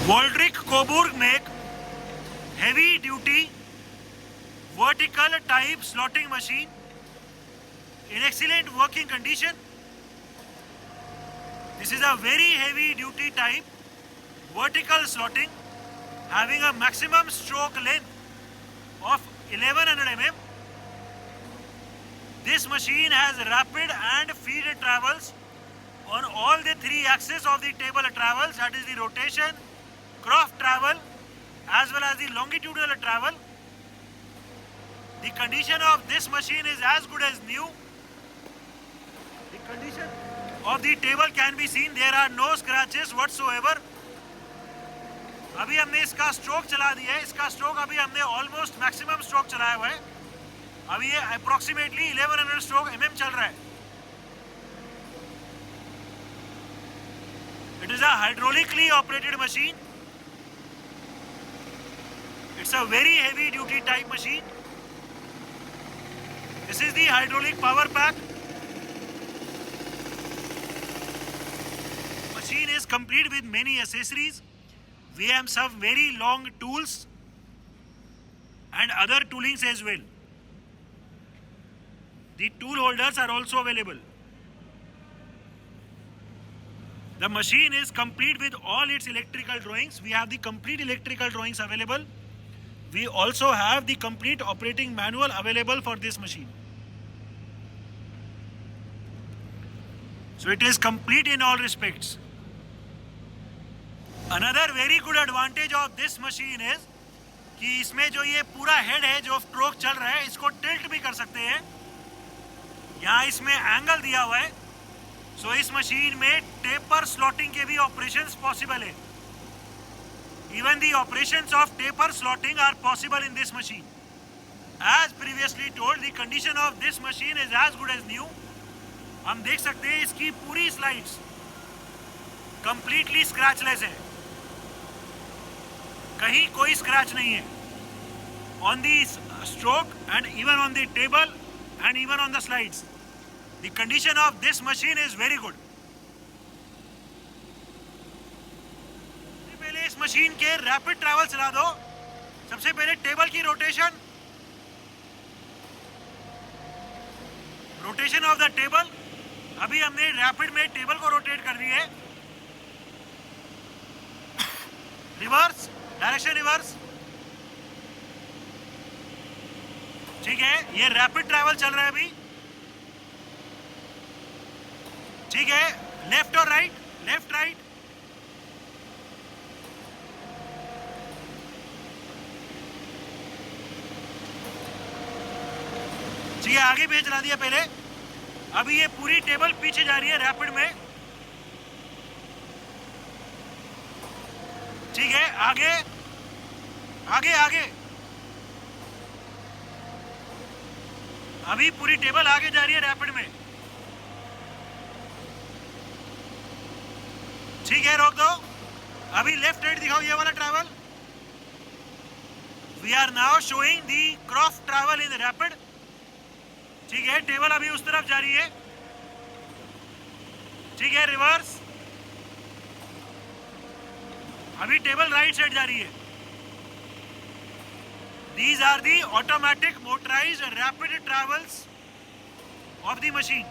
Voldric Coburg make heavy duty vertical type slotting machine in excellent working condition. This is a very heavy duty type vertical slotting having a maximum stroke length of 1100 mm. This machine has rapid and feed travels on all the three axes of the table travels, that is the rotation, croft travel as well as the longitudinal travel. The condition of this machine is as good as new. The condition of the table can be seen, there are no scratches whatsoever. अभी हमने इसका stroke चला दिया है, इसका stroke अभी हमने almost maximum stroke चलाया हुआ है. अभी ये अप्रोक्सीमेटली 1100 स्ट्रोक mm चल रहा है. It is a hydraulically operated machine. It's a very heavy duty type machine. This is the hydraulic power pack. Machine is complete with many accessories. We have some very long tools and other toolings as well. The tool holders are also available. The machine is complete with all its electrical drawings. We have the complete electrical drawings available. We also have the complete operating manual available for this machine. So it is complete in all respects. Another very good advantage of this machine is कि इसमें जो ये पूरा head है जो stroke चल रहा है इसको टिल्ट भी कर सकते हैं. यहाँ इसमें एंगल दिया हुआ है. सो इस मशीन में टेपर स्लॉटिंग के भी ऑपरेशंस पॉसिबल है. Even the operations of taper slotting are possible in this machine. As previously told, the condition of this machine is as good as new. हम देख सकते हैं इसकी पूरी स्लाइड्स कंप्लीटली स्क्रैचलेस है, कहीं कोई स्क्रैच नहीं है. On the stroke and even on the table and even on the slides, the condition of this machine is very good. पहले इस मशीन के रैपिड ट्रैवल चला दो. सबसे पहले टेबल की रोटेशन ऑफ द टेबल. अभी हमने रैपिड में टेबल को रोटेट कर दी है. Reverse, direction reverse. ठीक है, ये रैपिड ट्रैवल चल रहा है अभी. ठीक है, लेफ्ट और राइट, लेफ्ट राइट. ठीक है, आगे भी चला दिया पहले. अभी ये पूरी टेबल पीछे जा रही है रैपिड में. ठीक है, आगे आगे आगे. अभी पूरी टेबल आगे जा रही है रैपिड में. ठीक है, रोक दो. अभी लेफ्ट राइट दिखाओ ये वाला travel. We are now showing the cross travel in rapid. ठीक है, टेबल अभी उस तरफ जा रही है. ठीक है, रिवर्स. अभी टेबल राइट साइड जा रही है. These are the automatic motorised rapid travels of the machine.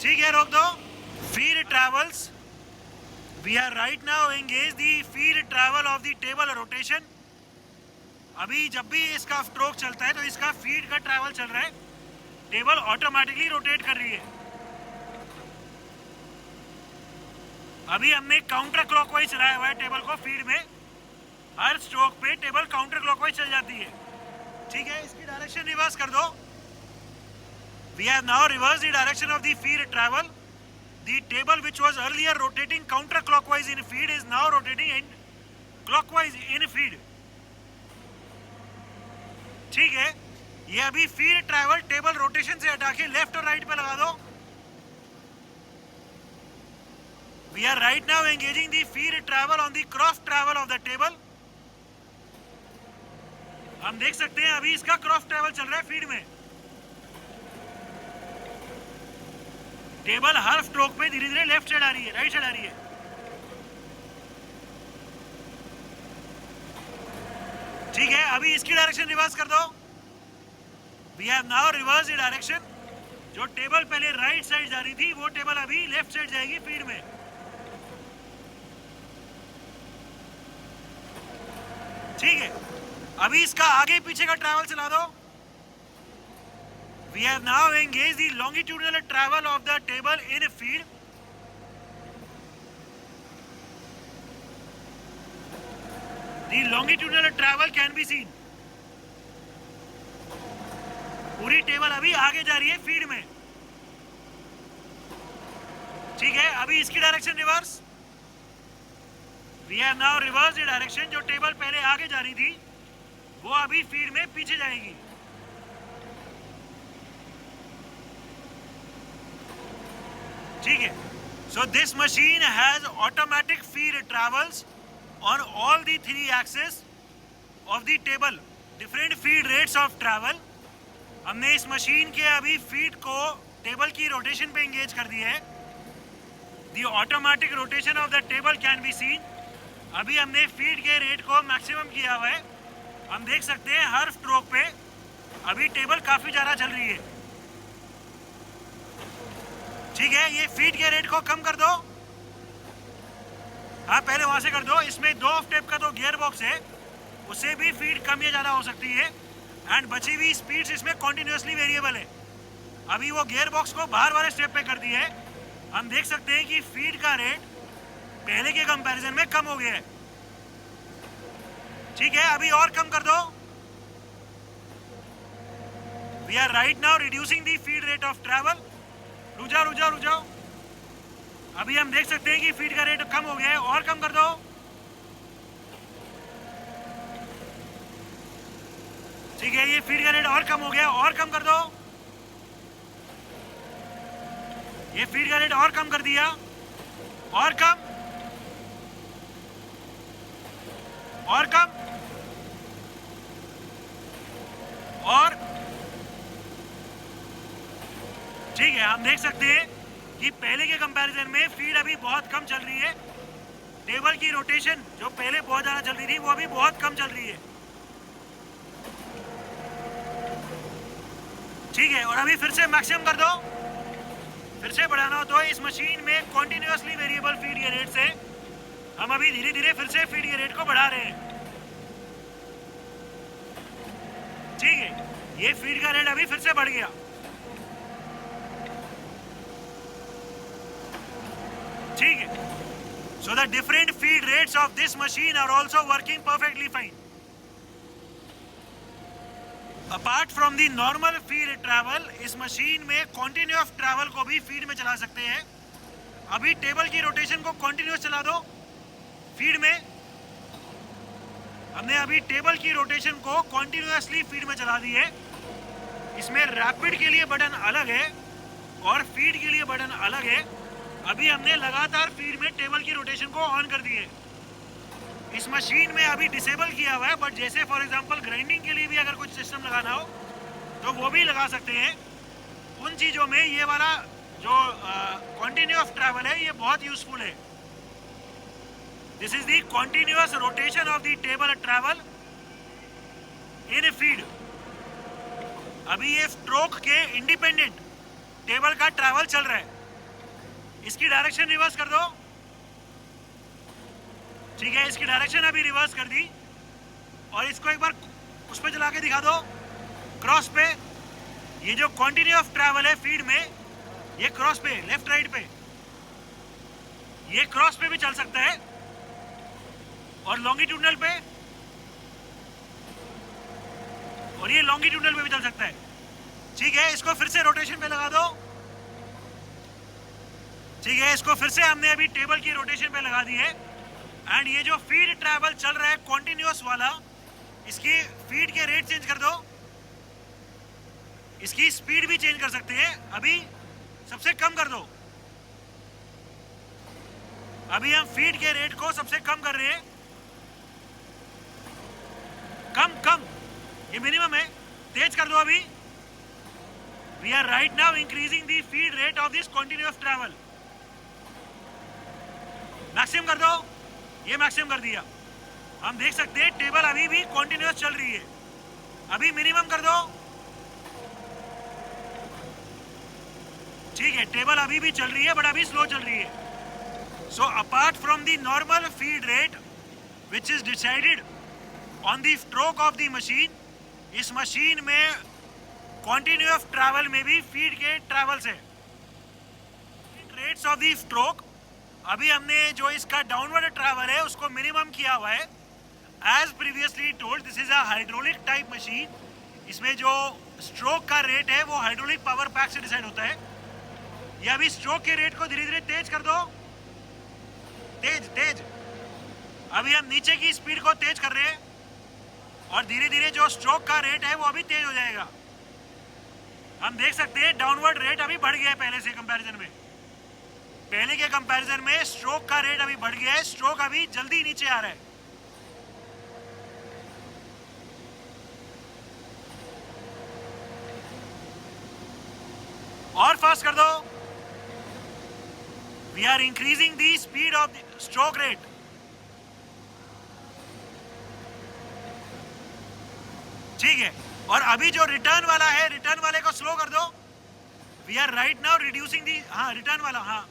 ठीक है, रोक दो. Feed travels. We are right now engage the feed travel of the table rotation. अभी जब भी इसका स्ट्रोक चलता है तो इसका फीड का ट्रैवल चल रहा है. टेबल ऑटोमेटिकली रोटेट कर रही है. अभी हमने काउंटर क्लॉकवाइज चलाया हुआ है टेबल को फीड में. हर स्ट्रोक पे टेबल काउंटर क्लॉकवाइज चल जाती है. ठीक है, इसकी डायरेक्शन रिवर्स कर दो. We have now reverse the direction of the feed travel. The table which was earlier rotating counter clockwise in feed is now rotating in clockwise in feed. ठीक है, ये अभी फीड ट्रैवल टेबल रोटेशन से हटा के left और right पे लगा दो. We are right now engaging the feed travel on the cross travel of the table. हम देख सकते हैं अभी इसका क्रॉफ्ट ट्रैवल चल रहा है फीड में. टेबल हर स्ट्रोक पे धीरे धीरे लेफ्ट साइड आ रही है, राइट साइड आ रही है. ठीक है, अभी इसकी डायरेक्शन रिवर्स कर दो। We have now reverse the direction. जो टेबल पहले राइट साइड जा रही थी वो टेबल अभी लेफ्ट साइड जाएगी फीड में। ठीक है, अभी इसका आगे पीछे का ट्रैवल चला दो। We have now engage the longitudinal travel of the table in feed. The longitudinal travel can be seen. पूरी टेबल अभी आगे जा रही है फीड में। ठीक है, अभी इसकी direction reverse. We have now reverse the direction. जो टेबल पहले आगे जा रही थी वो अभी फीड में पीछे जाएगी। ठीक है, so this machine has automatic feed travels on all the 3 axes of the table, different feed rates of travel. हमने इस मशीन के अभी फीड को टेबल की रोटेशन पे एंगेज कर दिया है। The automatic rotation of the table can be scene. अभी हमने फीड के रेट को मैक्सिमम किया हुआ है। हम देख सकते हैं हर स्ट्रोक पे अभी टेबल काफी ज्यादा चल रही है। ठीक है, ये फीड के रेट को कम कर दो। हाँ, पहले वहां से कर दो। इसमें 2 स्टेप का तो गियर बॉक्स है, उससे भी फीड कम या ज्यादा हो सकती है। एंड बची हुई स्पीड्स इसमें कॉन्टिन्यूसली वेरिएबल है। अभी वो गियर बॉक्स को बाहर वाले स्टेप पे कर दिया है। हम देख सकते हैं कि फीड का रेट पहले के कंपैरिजन में कम हो गया है। ठीक है, अभी और कम कर दो। We are right now reducing the feed rate of travel. रुक जाओ। अभी हम देख सकते हैं कि फीड का रेट कम हो गया है, और कम कर दो। ठीक है, ये फीड का रेट और कम हो गया, और कम कर दो। ये फीड का रेट और कम कर दिया, और कम, और कम, और। ठीक है, हम देख सकते हैं कि पहले के कंपैरिजन में फीड अभी बहुत कम चल रही है। टेबल की रोटेशन जो पहले बहुत ज्यादा चल रही थी वो अभी बहुत कम चल रही है। ठीक है, और अभी फिर से मैक्सिमम कर दो। फिर से बढ़ाना हो तो इस मशीन में कॉन्टिन्यूसली वेरिएबल फीड के रेट से हम अभी धीरे धीरे फिर से फीड के रेट को बढ़ा रहे हैं। ठीक है, ये फीड का रेट अभी फिर से बढ़ गया। ठीक है, so the different feed rates of this machine are also working perfectly fine. Apart from the normal feed travel, इस मशीन में continuous travel को भी फीड में चला सकते हैं। अभी टेबल की रोटेशन को कंटिन्यूस चला दो फीड में। हमने अभी टेबल की रोटेशन को कंटिन्यूसली फीड में चला दी है। इसमें रैपिड के लिए बटन अलग है और फीड के लिए बटन अलग है। अभी हमने लगातार फीड में टेबल की रोटेशन को ऑन कर दी है। इस मशीन में अभी डिसेबल किया हुआ है, बट जैसे फॉर एग्जांपल ग्राइंडिंग के लिए भी अगर कुछ सिस्टम लगाना हो तो वो भी लगा सकते हैं। उन चीज़ों में ये वाला जो कॉन्टिन्यूस ट्रैवल है ये बहुत यूजफुल है। This is the continuous rotation of the table travel in feed. अभी ये स्ट्रोक के इंडिपेंडेंट टेबल का ट्रैवल चल रहा है। इसकी डायरेक्शन रिवर्स कर दो। ठीक है, इसकी डायरेक्शन अभी रिवर्स कर दी और इसको एक बार उस पे चला के दिखा दो क्रॉस पे। ये जो कॉन्टिन्यूस ट्रैवल है फीड में, ये क्रॉस पे, लेफ्ट राइट पे, ये क्रॉस पे भी चल सकता है और लॉन्गिट्यूडनल पे, और ये लॉन्गिट्यूडनल पे भी चल सकता है। ठीक है, इसको फिर से रोटेशन पे लगा दो। ठीक है, इसको फिर से हमने अभी टेबल की रोटेशन पे लगा दी है। एंड ये जो फीड ट्रैवल चल रहा है कॉन्टिन्यूस वाला, इसकी फीड के रेट चेंज कर दो। इसकी स्पीड भी चेंज कर सकते हैं। अभी सबसे कम कर दो। अभी हम फीड के रेट को सबसे कम कर रहे हैं। कम, ये मिनिमम है, तेज कर दो अभी। We are right now increasing the feed rate of this continuous travel. Maximum कर दो, ये मैक्सिमम कर दिया। हम देख सकते हैं टेबल अभी भी कॉन्टिन्यूस चल रही है। अभी मिनिमम कर दो, ठीक है, टेबल अभी भी चल रही है बट अभी स्लो चल रही है। So apart from the normal feed rate which is decided on the stroke of the machine, इस मशीन में कॉन्टिन्यूस ट्रैवल में भी फीड के ट्रैवल्स है। रेट्स ऑफ द स्ट्रोक, अभी हमने जो इसका डाउनवर्ड ट्रैवल है उसको मिनिमम किया हुआ है। As previously told, this is a hydraulic type machine. इसमें जो स्ट्रोक का रेट है वो हाइड्रोलिक पावर पैक से डिसाइड होता है। ये अभी स्ट्रोक के रेट को धीरे धीरे तेज कर दो, तेज तेज। अभी हम नीचे की स्पीड को तेज कर रहे हैं और धीरे धीरे जो स्ट्रोक का रेट है वो अभी तेज हो जाएगा। हम देख सकते हैं डाउनवर्ड रेट अभी बढ़ गया है पहले से कंपैरिजन में। पहले के कंपैरिजन में स्ट्रोक का रेट अभी बढ़ गया है, स्ट्रोक अभी जल्दी नीचे आ रहा है। और फास्ट कर दो। We are increasing the speed of the stroke rate. ठीक है, और अभी जो रिटर्न वाला है, रिटर्न वाले को स्लो कर दो। We are right now reducing the, हाँ रिटर्न वाला, हाँ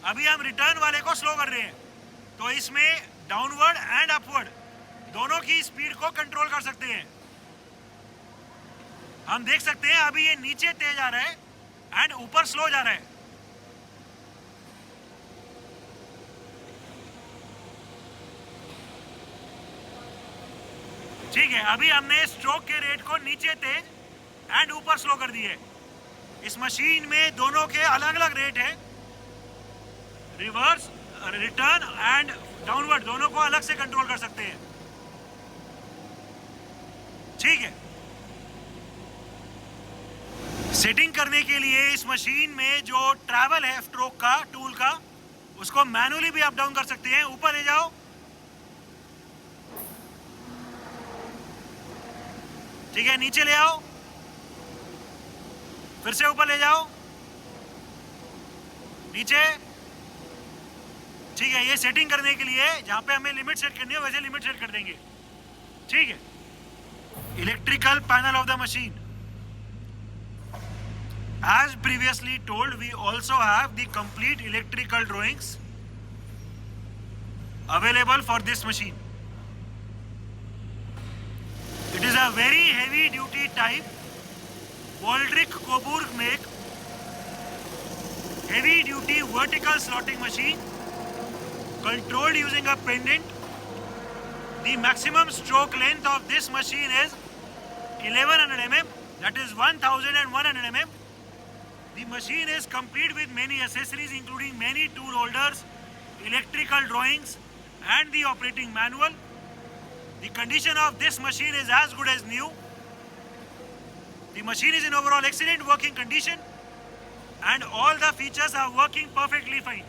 अभी हम रिटर्न वाले को स्लो कर रहे हैं। तो इसमें डाउनवर्ड एंड अपवर्ड दोनों की स्पीड को कंट्रोल कर सकते हैं। हम देख सकते हैं अभी ये नीचे तेज आ रहा है एंड ऊपर स्लो जा रहा है। ठीक है, अभी हमने स्ट्रोक के रेट को नीचे तेज एंड ऊपर स्लो कर दिए। इस मशीन में दोनों के अलग अलग रेट है, रिवर्स, रिटर्न एंड डाउनवर्ड दोनों को अलग से कंट्रोल कर सकते हैं। ठीक है, सेटिंग करने के लिए इस मशीन में जो ट्रैवल है स्ट्रोक का, टूल का, उसको मैनुअली भी अप डाउन कर सकते हैं। ऊपर ले जाओ, ठीक है, नीचे ले आओ, फिर से ऊपर ले जाओ, नीचे। ठीक है, ये सेटिंग करने के लिए जहां पे हमें लिमिट सेट करनी है वैसे लिमिट सेट कर देंगे। ठीक है, electrical panel of the machine. As previously told, we also have the complete electrical drawings available for this machine. It is a very heavy duty type Waldrich Coburg make heavy duty vertical slotting machine controlled using a pendant. The maximum stroke length of this machine is 1100 mm, that is 1100 mm. The machine is complete with many accessories including many tool holders, electrical drawings and the operating manual. The condition of this machine is as good as new. The machine is in overall excellent working condition and all the features are working perfectly fine.